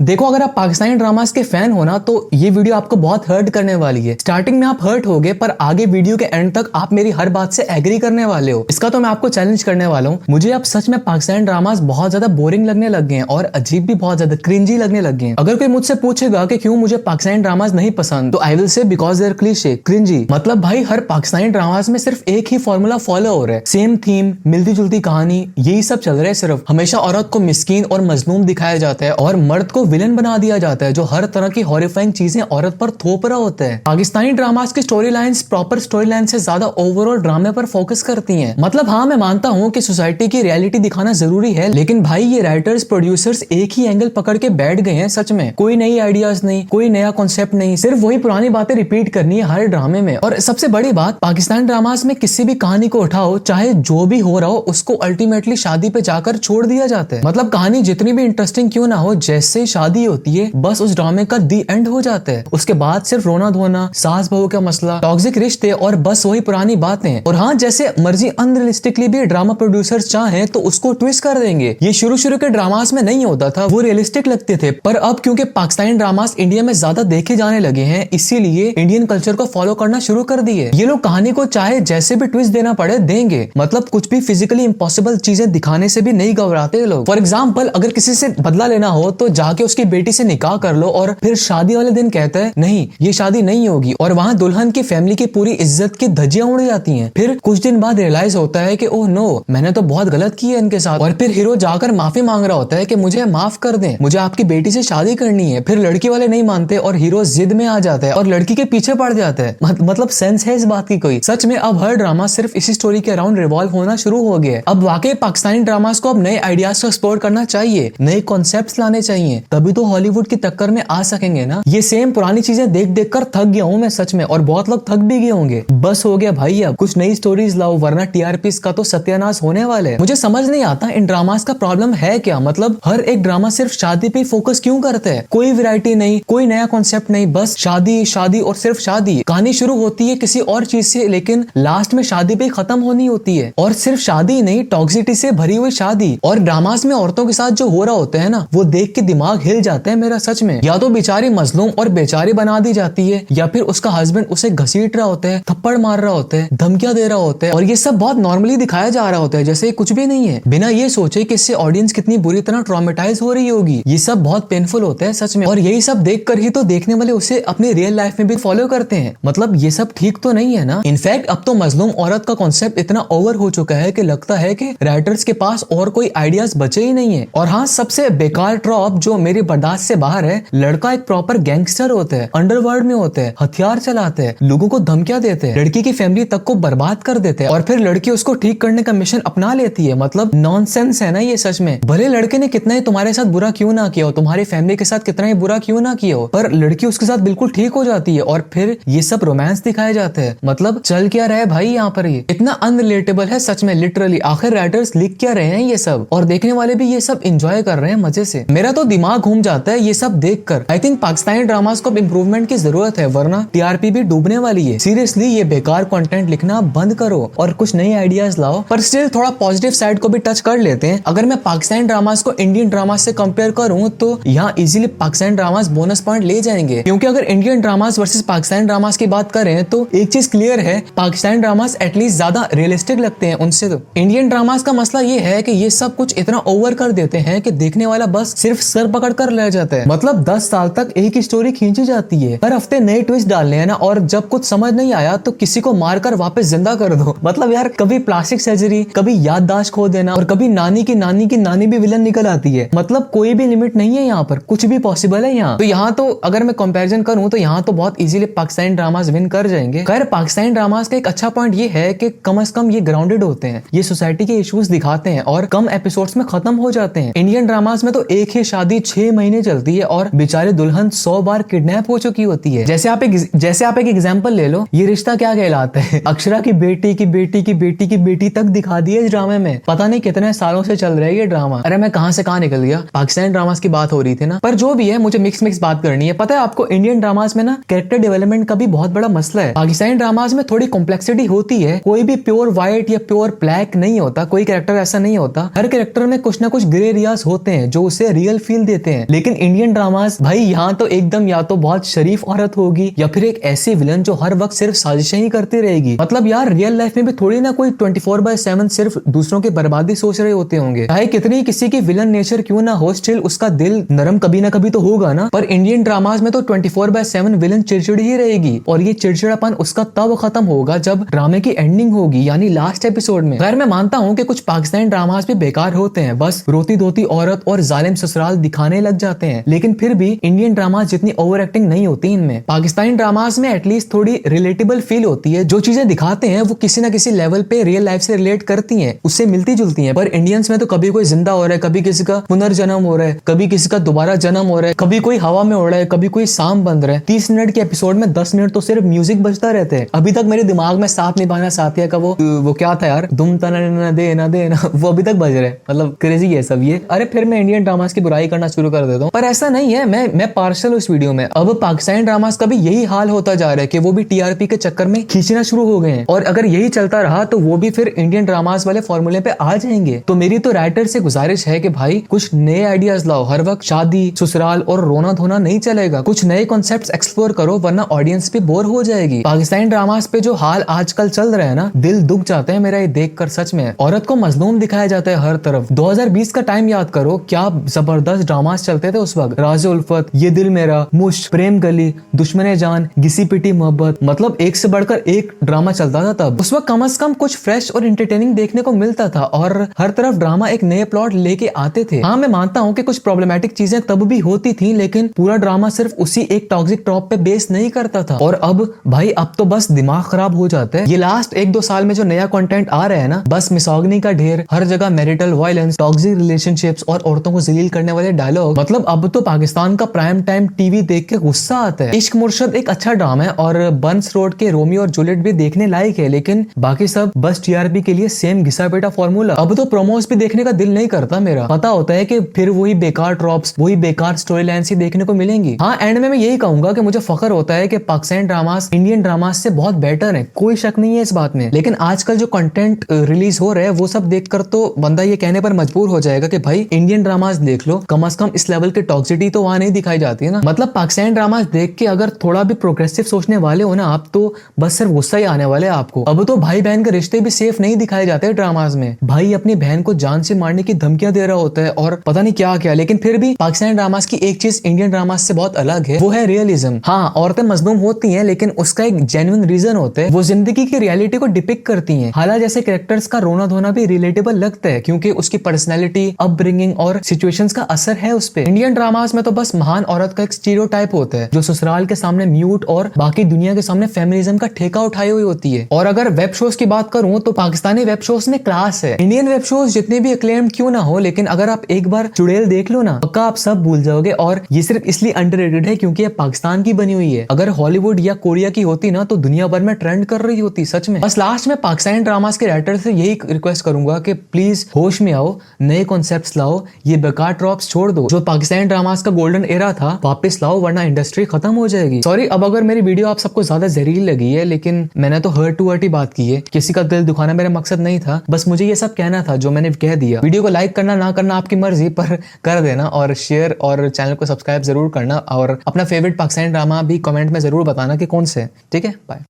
देखो, अगर आप पाकिस्तानी ड्रामास के फैन हो ना तो ये वीडियो आपको बहुत हर्ट करने वाली है। स्टार्टिंग में आप हर्ट होगे पर आगे वीडियो के एंड तक आप मेरी हर बात से एग्री करने वाले हो। इसका तो मैं आपको चैलेंज करने वाला हूँ। मुझे अब सच में पाकिस्तानी ड्रामास बहुत ज्यादा बोरिंग लगने लग गए हैं और अजीब भी बहुत ज्यादा क्रिंजी लगने लग गए हैं। अगर कोई मुझसे पूछेगा कि क्यों मुझे पाकिस्तानी ड्रामास नहीं पसंद तो I will say because they're cliche cringy. मतलब भाई हर पाकिस्तानी ड्रामास में सिर्फ एक ही फॉर्मूला फॉलो हो रहा है, सेम थीम, मिलती जुलती कहानी, यही सब चल रहा है। सिर्फ हमेशा औरत को मिस्कीन और मजलूम दिखाया जाता है और मर्द को विलन बना दिया जाता है जो हर तरह की हॉरिफाइंग चीजें औरत पर थोप रहा होता है। पाकिस्तानी ड्रामास की story lines proper story line से ज्यादा ओवरऑल ड्रामे पर फोकस करती हैं। मतलब हाँ, मैं मानता हूँ कि सोसाइटी की रियलिटी दिखाना जरूरी है, लेकिन भाई ये राइटर्स प्रोड्यूसर्स एक ही एंगल पकड़ के बैठ गए हैं। सच में कोई नई आइडियाज नहीं, कोई नया कॉन्सेप्ट नहीं, सिर्फ वही पुरानी बातें रिपीट करनी है हर ड्रामे में। और सबसे बड़ी बात, पाकिस्तानी ड्रामास में किसी भी कहानी को उठाओ, चाहे जो भी हो रहा हो, उसको अल्टीमेटली शादी पे जाकर छोड़ दिया जाता है। मतलब कहानी जितनी भी इंटरेस्टिंग क्यों ना हो, जैसे शादी होती है बस उस ड्रामे का दी एंड हो जाता है। उसके बाद सिर्फ रोना धोना, सास बहू का मसला, टॉक्सिक रिश्ते और बस वही पुरानी बातें। और हाँ, जैसे मर्जी अनरियलिस्टिकली भी ड्रामा प्रोड्यूसर्स चाहें तो उसको ट्विस्ट कर देंगे। ये शुरू के ड्रामास में नहीं होता था, वो रियलिस्टिक लगते थे। पर अब क्योंकि पाकिस्तानी ड्रामास इंडिया में ज्यादा देखे जाने लगे हैं, इसीलिए इंडियन कल्चर को फॉलो करना शुरू कर दिए। ये लोग कहानी को चाहे जैसे भी ट्विस्ट देना पड़े देंगे। मतलब कुछ भी फिजिकली इम्पॉसिबल चीजें दिखाने से भी नहीं घबराते लोग। फॉर एग्जाम्पल, अगर किसी से बदला लेना हो तो जाके उसकी बेटी से निकाह कर लो और फिर शादी वाले दिन कहता है नहीं ये शादी नहीं होगी, और वहाँ दुल्हन की फैमिली की पूरी इज्जत की धज्जियां उड़ जाती हैं। फिर कुछ दिन बाद रियलाइज होता है कि ओह नो, मैंने तो बहुत गलत किया इनके साथ। और फिर हीरो जाकर माफी मांग रहा होता है कि मुझे माफ कर दें, मुझे आपकी बेटी से शादी करनी है। फिर लड़की वाले नहीं मानते और हीरो जिद में आ जाता है और लड़की के पीछे पड़ जाता है। मतलब सेंस है इस बात की कोई? सच में अब हर ड्रामा सिर्फ इसी स्टोरी के अराउंड रिवॉल्व होना शुरू हो गया है। अब वाकई पाकिस्तानी ड्रामास को अब नए आइडियाज को एक्सप्लोर करना चाहिए, नए कॉन्सेप्ट्स लाने चाहिए, तभी तो हॉलीवुड की टक्कर में आ सकेंगे ना। ये सेम पुरानी चीजें देख देख कर थक गया हूँ मैं सच में, और बहुत लोग थक भी गए होंगे। बस हो गया भाई, अब कुछ नई स्टोरीज लाओ वरना टीआरपी का तो सत्यानाश होने वाले है। मुझे समझ नहीं आता इन ड्रामास का प्रॉब्लम है क्या। मतलब हर एक ड्रामा सिर्फ शादी पे फोकस क्यों करते हैं? कोई वैरायटी नहीं, कोई नया कॉन्सेप्ट नहीं, बस शादी शादी और सिर्फ शादी। कहानी शुरू होती है किसी और चीज से, लेकिन लास्ट में शादी पे खत्म होनी होती है। और सिर्फ शादी नहीं, टॉक्सिसिटी से भरी हुई शादी। और ड्रामास में औरतों के साथ जो हो रहा होता है ना, वो देख के दिमाग हिल जाता है मेरा सच में। या तो बेचारी मजलूम और बेचारी बना दी जाती है, या फिर उसका हस्बैंड उसे घसीट रहा होता है, थप्पड़ मार रहा होता है, धमकियां दे रहा होता है, और ये सब बहुत नॉर्मली दिखाया जा रहा होता है जैसे कुछ भी नहीं है, बिना ये सोचे कि इससे ऑडियंस कितनी बुरी तरह ट्रॉमेटाइज हो रही होगी। ये सब बहुत पेनफुल होता है सच में, और यही सब देखकर ही तो देखने वाले उसे अपनी रियल लाइफ में भी फॉलो करते हैं। मतलब ये सब ठीक तो नहीं है ना। इनफैक्ट अब तो मजलूम औरत का कॉन्सेप्ट इतना ओवर हो चुका है कि लगता है कि राइटर्स के पास और कोई आइडियाज बचे ही नहीं है। और हाँ, सबसे बेकार ट्रॉप जो मेरी बर्दाश्त से बाहर है, लड़का एक प्रॉपर गैंगस्टर होता है, अंडरवर्ल्ड में होते हैं, हथियार चलाते हैं, लोगों को धमकियां देते हैं, लड़की की फैमिली तक को बर्बाद कर देते हैं, और फिर लड़की उसको ठीक करने का मिशन अपना लेती है। मतलब नॉनसेंस है ना ये सच में। भले लड़के ने कितना ही तुम्हारे साथ बुरा क्यों ना किया हो, तुम्हारी फैमिली के साथ कितना ही बुरा क्यों ना किया हो, पर लड़की उसके साथ बिल्कुल ठीक हो जाती है और फिर ये सब रोमांस दिखाए जाते हैं। मतलब चल क्या रहा है भाई यहाँ पर? ये इतना अनरिलेटेबल है सच में, लिटरली। आखिर राइटर्स लिख क्या रहे हैं ये सब, और देखने वाले भी ये सब एंजॉय कर रहे हैं मजे से। मेरा तो दिमाग घूम जाता है ये सब देखकर। आई थिंक पाकिस्तानी ड्रामास को इम्प्रूवमेंट की जरूरत है, वरना टीआरपी भी डूबने वाली है। सीरियसली ये बेकार कंटेंट लिखना बंद करो और कुछ नए आइडियाज लाओ। पर स्टिल थोड़ा पॉजिटिव साइड को भी टच कर लेते हैं। अगर मैं पाकिस्तानी ड्रामास को इंडियन ड्रामास से कंपेयर करूं तो यहाँ easily Pakistani dramas bonus point ले जाएंगे, क्योंकि अगर Indian dramas versus Pakistani dramas की बात करें तो एक चीज क्लियर है, पाकिस्तानी ड्रामास एटलीस्ट ज्यादा रियलिस्टिक लगते हैं उनसे। तो इंडियन ड्रामास का मसला ये है कि ये सब कुछ इतना ओवर कर देते हैं कि देखने वाला बस सिर्फ सर पकड़ कर रह जाता है। मतलब 10 साल तक एक ही स्टोरी खींची जाती है, हर हफ्ते नए ट्विस्ट डालने हैं ना, और जब कुछ समझ नहीं आया तो किसी को मारकर वापस जिंदा कर दो। मतलब यार, कभी प्लास्टिक सर्जरी, कभी याददाश्त खो देना, और कभी नानी की नानी भी विलन निकल आती है। मतलब कोई भी लिमिट नहीं है यहाँ पर, कुछ भी पॉसिबल है यहाँ। तो यहाँ तो अगर मैं कंपैरिजन करूँ तो यहाँ तो बहुत इजीली पाकिस्तानी ड्रामास विन कर जाएंगे। खैर, पाकिस्तानी ड्रामास का एक अच्छा पॉइंट ये है कि कम से कम ये ग्राउंडेड होते हैं, ये सोसाइटी के इश्यूज दिखाते हैं और कम एपिसोड्स में खत्म हो जाते हैं। इंडियन ड्रामास में तो एक ही शादी 6 महीने चलती है और बेचारे दुल्हन 100 बार किडनैप हो चुकी होती है। जैसे आप एक एग्जांपल ले लो, ये रिश्ता क्या कहलाता है? अक्षरा की बेटी की बेटी की बेटी की बेटी तक दिखा दिया इस ड्रामे में। पता नहीं कितने सालों से चल रहा है ये ड्रामा। अरे मैं कहां से कहां निकल गया, पाकिस्तानी ड्रामास की बात हो रही थी ना। पर जो भी है, मुझे मिक्स बात करनी है। पता है आपको, इंडियन ड्रामास में ना कैरेक्टर डेवलपमेंट का भी बहुत बड़ा मसला है। पाकिस्तानी ड्रामास में थोड़ी कॉम्प्लेक्सिटी होती है, कोई भी प्योर व्हाइट या प्योर ब्लैक नहीं होता, कोई कैरेक्टर ऐसा नहीं होता। हर कैरेक्टर में कुछ ना कुछ ग्रे एरियाज होते हैं जो उसे रियल फील देते देते हैं। लेकिन इंडियन ड्रामास भाई यहाँ तो एकदम या तो बहुत शरीफ औरत होगी या फिर एक ऐसी विलन जो हर वक्त सिर्फ साजिशें ही करती रहेगी। मतलब यार रियल लाइफ में भी थोड़ी ना कोई 24/7 सिर्फ दूसरों की बर्बादी सोच रहे होते होंगे। चाहे कितनी किसी की विलन नेचर क्यों ना हो, स्टिल उसका दिल नरम कभी ना कभी तो होगा ना। पर इंडियन ड्रामास में तो 24/7 विलन चिड़चिड़ी ही रहेगी और ये चिड़चिड़ापन उसका तब खत्म होगा जब ड्रामे की एंडिंग होगी, यानी लास्ट एपिसोड में। खैर मैं मानता हूँ कि कुछ पाकिस्तानी ड्रामास भी बेकार होते हैं, बस रोती धोती औरत और जालिम ससुराल दिखाने लग जाते हैं। लेकिन फिर भी इंडियन ड्रामास जितनी ओवर एक्टिंग नहीं होती इनमें। पाकिस्तानी ड्रामास में एटलीस्ट थोड़ी रिलेटेबल फील होती है, जो चीजें दिखाते हैं वो किसी ना किसी लेवल पे रियल लाइफ से रिलेट करती हैं, उससे मिलती जुलती हैं। पर इंडियंस में तो कभी कोई जिंदा हो रहा है, कभी किसी का पुनर्जन्म हो रहा है, कभी किसी का दोबारा जन्म हो रहा है, कभी कोई हवा में उड़ रहा है, कभी कोई सांप बन रहा है। 30 मिनट के एपिसोड में 10 मिनट तो सिर्फ म्यूजिक बजता रहता है। अभी तक मेरे दिमाग में सांप निभाना साथिया का वो क्या था यार, दुम तना ना दे ना दे ना, वो अभी तक बज रहा है। मतलब क्रेजी है सब ये। अरे फिर मैं इंडियन ड्रामास की बुराई करना शुरू कर देता हूँ, पर ऐसा नहीं है, मैं पार्शल हूँ इस वीडियो में। अब पाकिस्तानी ड्रामास का भी यही हाल होता जा रहा है कि वो भी टीआरपी के चक्कर में खींचना शुरू हो गए हैं, और अगर यही चलता रहा तो वो भी फिर इंडियन ड्रामास वाले फॉर्मूले पे आ जाएंगे। तो मेरी तो राइटर से गुजारिश है कि भाई कुछ नए आइडियाज लाओ, हर वक्त शादी ससुराल और रोना धोना नहीं चलेगा, कुछ नए कॉन्सेप्ट्स एक्सप्लोर करो, वरना ऑडियंस भी बोर हो जाएगी। पाकिस्तानी ड्रामास पे जो हाल आजकल चल रहा है ना, दिल दुख जाता है मेरा ये देखकर। सच में औरत को मजलूम दिखाया जाता है हर तरफ। 2020 का टाइम याद करो, क्या जबरदस्त ड्रामास चलते थे उस वक्त। राज़े उल्फत, ये दिल मेरा, मुश्क, प्रेम गली, दुश्मने जान, घिसी पिटी मोहब्बत, मतलब एक से बढ़कर एक ड्रामा चलता था तब। उस वक्त कम से कम कुछ फ्रेश और इंटरटेनिंग देखने को मिलता था, और हर तरफ ड्रामा एक नए प्लॉट लेके आते थे। हाँ मैं मानता हूँ कि कुछ प्रॉब्लमेटिक चीजें तब भी होती थी, लेकिन पूरा ड्रामा सिर्फ उसी एक टॉक्सिक ट्रॉप पे बेस नहीं करता था। और अब भाई अब तो बस दिमाग खराब हो जाता है। ये लास्ट 1-2 साल में जो नया कंटेंट आ रहा है ना, बस मिसोगनी का ढेर, हर जगह मैरिटल वायलेंस, टॉक्सिक रिलेशनशिप्स और औरतों को जलील करने वाले डायलॉग। मतलब अब तो पाकिस्तान का प्राइम टाइम टीवी देख के गुस्सा आता है। इश्क मुर्शद एक अच्छा ड्रामा है और बंस रोड के रोमियो और जूलियट भी देखने लायक है, लेकिन बाकी सब बस टीआरपी के लिए सेम घिसा पेटा फॉर्मूला। अब तो प्रोमोस भी देखने का दिल नहीं करता मेरा। पता होता है कि फिर वही बेकार ट्रॉप्स, वही बेकार स्टोरी लाइन्स ही देखने को मिलेंगी। हाँ एंड में मैं यही कहूंगा कि मुझे फख्र होता है कि पाकिस्तानी ड्रामास इंडियन ड्रामास से बहुत बेटर है, कोई शक नहीं है इस बात में। लेकिन आजकल जो कंटेंट रिलीज हो रहा है वो सब देखकर तो बंदा ये कहने पर मजबूर हो जाएगा कि भाई इंडियन ड्रामास देख लो, कम से कम इस लेवल की टॉक्सिटी तो वहां नहीं दिखाई जाती है ना। मतलब पाकिस्तानी ड्रामास देख के अगर थोड़ा भी प्रोग्रेसिव सोचने वाले हो ना आप, तो बस सिर्फ गुस्सा ही आने वाले आपको। अब तो भाई बहन के रिश्ते भी सेफ नहीं दिखाए जाते ड्रामास में। भाई अपनी बहन को जान से मारने की धमकियां दे रहा होता है और पता नहीं क्या क्या। लेकिन फिर भी पाकिस्तानी ड्रामास की एक चीज इंडियन ड्रामास से बहुत अलग है, वो है रियलिज्म। हाँ औरतें मजलूम होती हैं, लेकिन उसका एक जेन्युइन रीजन होता है, वो जिंदगी की रियलिटी को डिपिक्ट करती हैं। हालांकि जैसे कैरेक्टर्स का रोना धोना भी रिलेटेबल लगता है, क्योंकि उसकी पर्सनैलिटी, अपब्रिंगिंग और सिचुएशंस का असर है उस पे। इंडियन ड्रामास में तो बस महान औरत का एक स्टीरियोटाइप होता है, जो ससुराल के सामने म्यूट और बाकी दुनिया के सामने फेमिनिज्म का ठेका उठाई हुई होती है। और अगर वेब शोज की बात करूं तो पाकिस्तानी वेब शोज में क्लास है। इंडियन वेब शोज जितने भी अक्लेम्ड क्यों ना हो, लेकिन अगर आप एक बार चुड़ैल देख लो ना, पक्का आप सब भूल जाओगे। और ये सिर्फ इसलिए अंडररेटेड है क्योंकि ये पाकिस्तान की बनी हुई है। अगर हॉलीवुड या कोरिया की होती ना तो दुनिया भर में ट्रेंड कर रही होती सच में। बस लास्ट में पाकिस्तानी ड्रामास के राइटर से यही रिक्वेस्ट करूंगा कि प्लीज होश में आओ, नए कॉन्सेप्ट्स लाओ, ये बेकार ट्रॉप्स छोड़ दो। जो पाकिस्तानी ड्रामास का गोल्डन एरा था वापस लाओ, वरना इंडस्ट्री खत्म हो जाएगी। सॉरी अब अगर मेरी वीडियो आप सबको ज्यादा जहरीली लगी है, लेकिन मैंने तो हर्ट टू हर्ट ही बात की है, किसी का दिल दुखाना मेरा मकसद नहीं था। बस मुझे ये सब कहना था जो मैंने कह दिया। वीडियो को लाइक करना ना करना आपकी मर्जी, पर कर देना, और शेयर और चैनल को सब्सक्राइब जरूर करना, और अपना फेवरेट पाकिस्तानी ड्रामा भी कमेंट में जरूर बताना कि कौन से। ठीक है, बाय।